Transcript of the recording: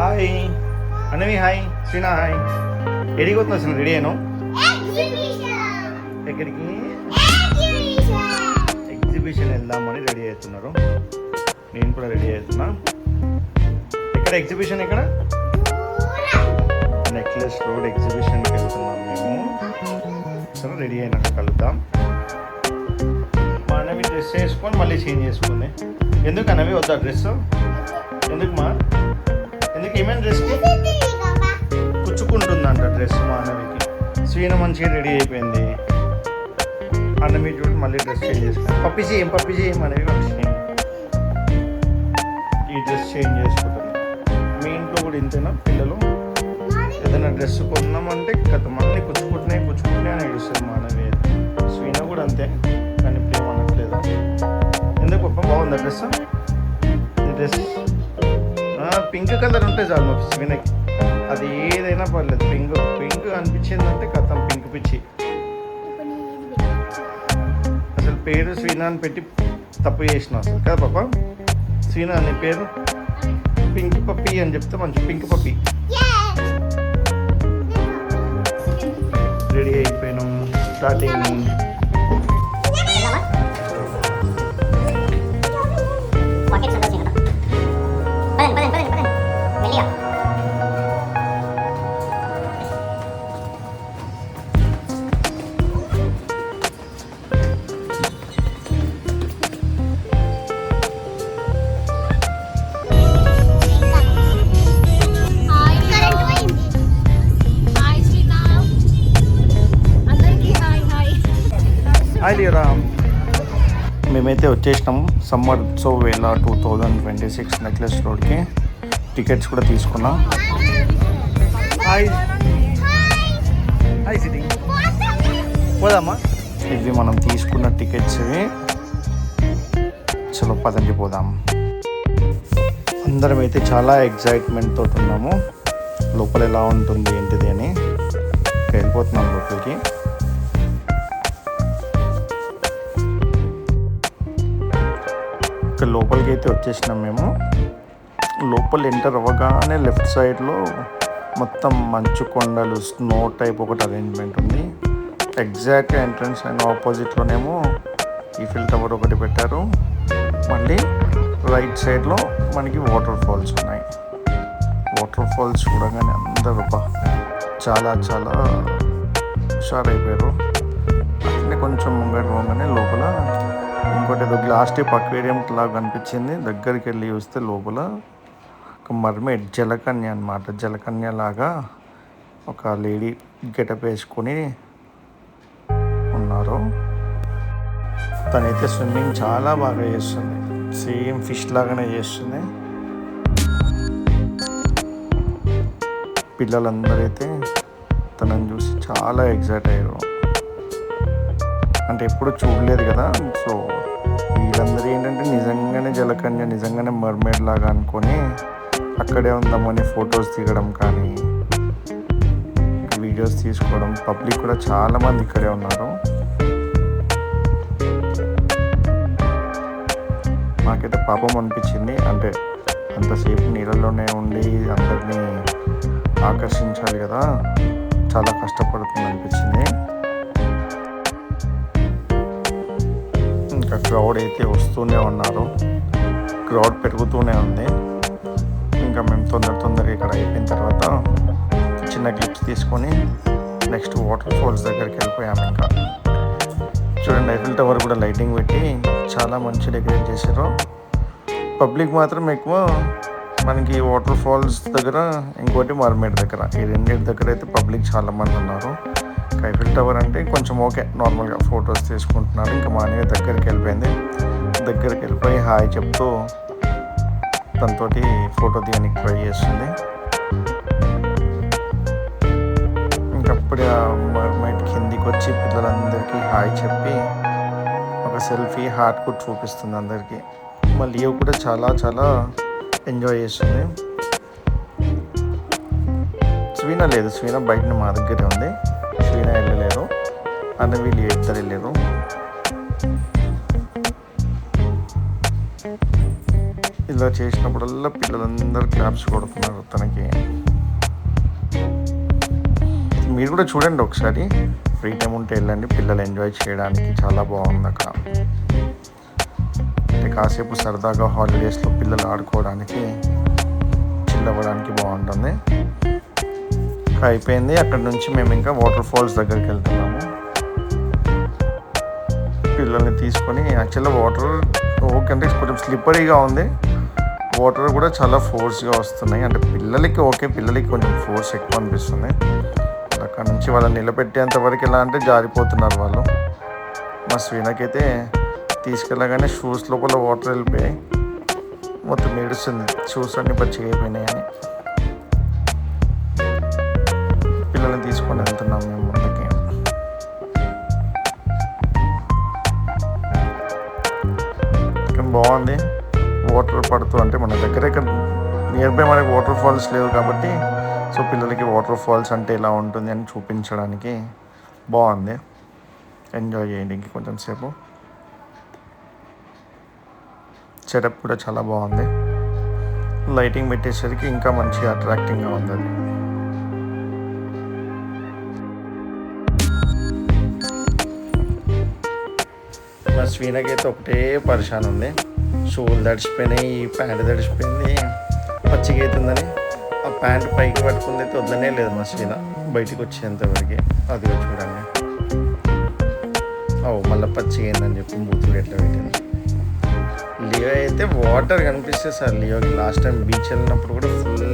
Hi అన్నవి hi శ్రీనా hi ఎడికి పోతున్నా అసలు రెడీ అయ్యాను ఎక్కడికి ఎగ్జిబిషన్ వెళ్దామని రెడీ అవుతున్నారు. నేను కూడా రెడీ అవుతున్నా. ఎక్కడ ఎగ్జిబిషన్ ఎక్కడ? నెక్లెస్ రోడ్ ఎగ్జిబిషన్కి వెళ్తున్నాం మేము. సరే రెడీ అయినాక కలుద్దాం. మా అన్నవి డ్రెస్ వేసుకొని మళ్ళీ చేంజ్ చేసుకుంది. ఎందుకు అన్నవి వద్దా డ్రెస్? ఎందుకు మా ఎందుకు ఏమైనా డ్రెస్కి కుచ్చుకుంటుందంట డ్రెస్ మా అన్నవికి. స్వీన మంచిగా రెడీ అయిపోయింది. అన్నవి చూడు మళ్ళీ డ్రెస్ చేంజ్ చేసుకుంటాం. పప్పి చేయం అనేవి వచ్చినాయి. ఈ డ్రెస్ చేంజ్ చేసుకుంటాం. మీ ఇంట్లో కూడా ఇంతేనా? పిల్లలు ఏదైనా డ్రెస్ కొన్నామంటే గత మళ్ళీ కుచ్చుకుంటున్నాయి అని ఏడుస్తుంది మా అన్నవి. స్వీన కూడా అంతే, కానీ ఇప్పుడు ఏమనట్లేదు. ఎందుకు పప్ప బాగుందా డ్రెస్? ఈ డ్రెస్ పింక్ కలర్ ఉంటే చాలు మా స్వీనకి. అది ఏదైనా పర్లేదు. పింక్ అనిపించిందంటే కథం పింక్ పిచ్చి. అసలు పేరు స్వీనా అని పెట్టి తప్పు చేసిన అసలు కదా పాప. స్వీనా అనే పేరు పింక్ పప్పి అని చెప్తే మంచి పింక్ పప్పి. రెడీ అయిపోయినాం. స్టార్టింగ్ రామ్. మేమైతే వచ్చేసినాము సమ్మర్ ఉత్సవ్ వేళ 2026 నెక్లెస్ రోడ్కి. టికెట్స్ కూడా తీసుకున్నాం. హాయ్ హాయ్ సిటీ పోదామా? ఇవి మనం తీసుకున్న టికెట్స్ ఇవి. చలో పదండి పోదాం. అందరం అయితే చాలా ఎగ్జైట్మెంట్ తోటి ఉన్నాము. లోపల ఎలా ఉంటుంది ఏంటిది అని వెళ్ళిపోతున్నాం లోపలికి. ఇక్కడ లోపలికి అయితే వచ్చేసినాం మేము. లోపల ఎంటర్ అవ్వగానే లెఫ్ట్ సైడ్లో మొత్తం మంచు కొండలు, స్నో టైప్ ఒకటి అరేంజ్మెంట్ ఉంది. ఎగ్జాక్ట్గా ఎంట్రన్స్ అయిన ఆపోజిట్లోనేమో ఈఫిల్ టవర్ ఒకటి పెట్టారు. మళ్ళీ రైట్ సైడ్లో మనకి వాటర్ ఫాల్స్ ఉన్నాయి. వాటర్ ఫాల్స్ చూడగానే అందరూ చాలా చాలా హుషారైపోయారు. అట్లనే కొంచెం ముంగటి పోగానే లోపల ఇంకోటి ఏదో గ్లాస్ టైప్ అక్వేరియం లాగా కనిపించింది. దగ్గరికి వెళ్ళి చూస్తే లోపల ఒక మర్మేడ్ జలకన్య అనమాట. జలకన్య లాగా ఒక లేడీ గెటప్ వేసుకొని ఉన్నారు. తనైతే స్విమ్మింగ్ చాలా బాగా చేస్తుంది. సేమ్ ఫిష్ లాగానే చేస్తుంది. పిల్లలందరైతే తనని చూసి చాలా ఎగ్జైట్ అయ్యారు. అంటే ఎప్పుడు చూడలేదు కదా. సో వీళ్ళందరూ ఏంటంటే నిజంగానే జలకన్య, నిజంగానే మర్మేడ్ లాగా అనుకొని అక్కడే ఉందామని ఫొటోస్ దిగడం కానీ వీడియోస్ తీసుకోవడం. పబ్లిక్ కూడా చాలామంది ఇక్కడే ఉన్నారు. నాకైతే పాపం అనిపించింది. అంటే అంతసేపు నీళ్ళలోనే ఉండి అందరినీ ఆకర్షించాలి కదా, చాలా కష్టపడుతుంది అనిపించింది. ఇంకా క్రౌడ్ అయితే వస్తూనే ఉన్నారు. క్రౌడ్ పెరుగుతూనే ఉంది. ఇంకా మేము తొందరగా ఇక్కడ అయిపోయిన తర్వాత చిన్న క్లిప్స్ తీసుకొని నెక్స్ట్ వాటర్ ఫాల్స్ దగ్గరికి వెళ్ళిపోయాము. ఇంకా చూడండి, ఐఫిల్ టవర్ కూడా లైటింగ్ పెట్టి చాలా మంచి డెకరేట్ చేశారు. పబ్లిక్ మాత్రం ఎక్కువ మనకి వాటర్ ఫాల్స్ దగ్గర, ఇంకోటి మర్మేడ్ దగ్గర, ఈ రెండింటి దగ్గర అయితే పబ్లిక్ చాలామంది ఉన్నారు. ఐఫిల్ టవర్ అంటే కొంచెం ఓకే, నార్మల్గా ఫొటోస్ తీసుకుంటున్నారు. ఇంకా మా అన్నయ్య దగ్గరికి వెళ్ళిపోయి హాయ్ చెప్తూ తనతోటి ఫోటో దిగడానికి ట్రై చేస్తుంది. ఇంకప్పుడు మర్మైడ్ కిందికి వచ్చి పిల్లలందరికీ హాయ్ చెప్పి ఒక సెల్ఫీ హార్ట్ కూడా చూపిస్తుంది అందరికీ. మళ్ళీ ఇవి కూడా చాలా చాలా ఎంజాయ్ చేస్తుంది. స్వీన లేదు, స్వీన బయట మా దగ్గరే ఉంది. స్వీన వెళ్ళలేదు, అన్న వీళ్ళు ఇద్దరు వెళ్ళారు. ఇలా చేసినప్పుడల్లా పిల్లలందరూ క్లాప్స్ కొడుతున్నారు తనకి. మీరు కూడా చూడండి ఒకసారి, ఫ్రీ టైం ఉంటే వెళ్ళండి, పిల్లలు ఎంజాయ్ చేయడానికి చాలా బాగుంది అక్కడ. అంటే కాసేపు సరదాగా హాలిడేస్లో పిల్లలు ఆడుకోవడానికి, చిల్ అవ్వడానికి బాగుంటుంది. అయిపోయింది. అక్కడ నుంచి మేము ఇంకా వాటర్ ఫాల్స్ దగ్గరికి వెళ్తున్నాము పిల్లల్ని తీసుకొని. యాక్చువల్గా వాటర్ ఓకే అంటే కొంచెం స్లిప్పరీగా ఉంది, వాటర్ కూడా చాలా ఫోర్స్గా వస్తున్నాయి. అంటే పిల్లలకి ఓకే, పిల్లలకి కొంచెం ఫోర్స్ ఎక్కువ అనిపిస్తుంది. అక్కడ నుంచి వాళ్ళని నిలబెట్టేంత వరకు ఎలా అంటే జారిపోతున్నారు వాళ్ళు. మా స్వీనకైతే తీసుకెళ్ళగానే షూస్ లోపల వాటర్ వెళ్ళిపోయాయి, మొత్తం ఏడుస్తుంది షూస్ అన్నీ పచ్చిగా అయిపోయినాయి అని. పిల్లల్ని తీసుకొని వెళ్తున్నాం మేము ముందుకి. కానీ బాగుంది వాటర్ పడుతూ. అంటే మన దగ్గర ఇక్కడ నియర్ బై మనకి వాటర్ ఫాల్స్ లేవు కాబట్టి, సో పిల్లలకి వాటర్ ఫాల్స్ అంటే ఎలా ఉంటుంది అని చూపించడానికి బాగుంది. ఎంజాయ్ చేయండి ఇంక కొంచెం సేపు. సెటప్ కూడా చాలా బాగుంది, లైటింగ్ పెట్టేసరికి ఇంకా మంచిగా అట్రాక్టింగ్గా ఉంది అది. మా స్వీనకైతే ఒకటే పరిశాన్ ఉంది, షూలు తడిచిపోయినాయి, ప్యాంటు తడిచిపోయింది, పచ్చిగా అవుతుందని ఆ ప్యాంటు పైకి పట్టుకుంది అయితే వద్దనే లేదు మా స్వీన బయటికి వచ్చేంతవరకు. అది చూడండి, మళ్ళీ పచ్చిగా అయిందని చెప్పి బూతులు ఎట్లా పెట్టింది. లియో అయితే వాటర్ కనిపిస్తే సార్, లియోకి లాస్ట్ టైం బీచ్ వెళ్ళినప్పుడు కూడా ఫుల్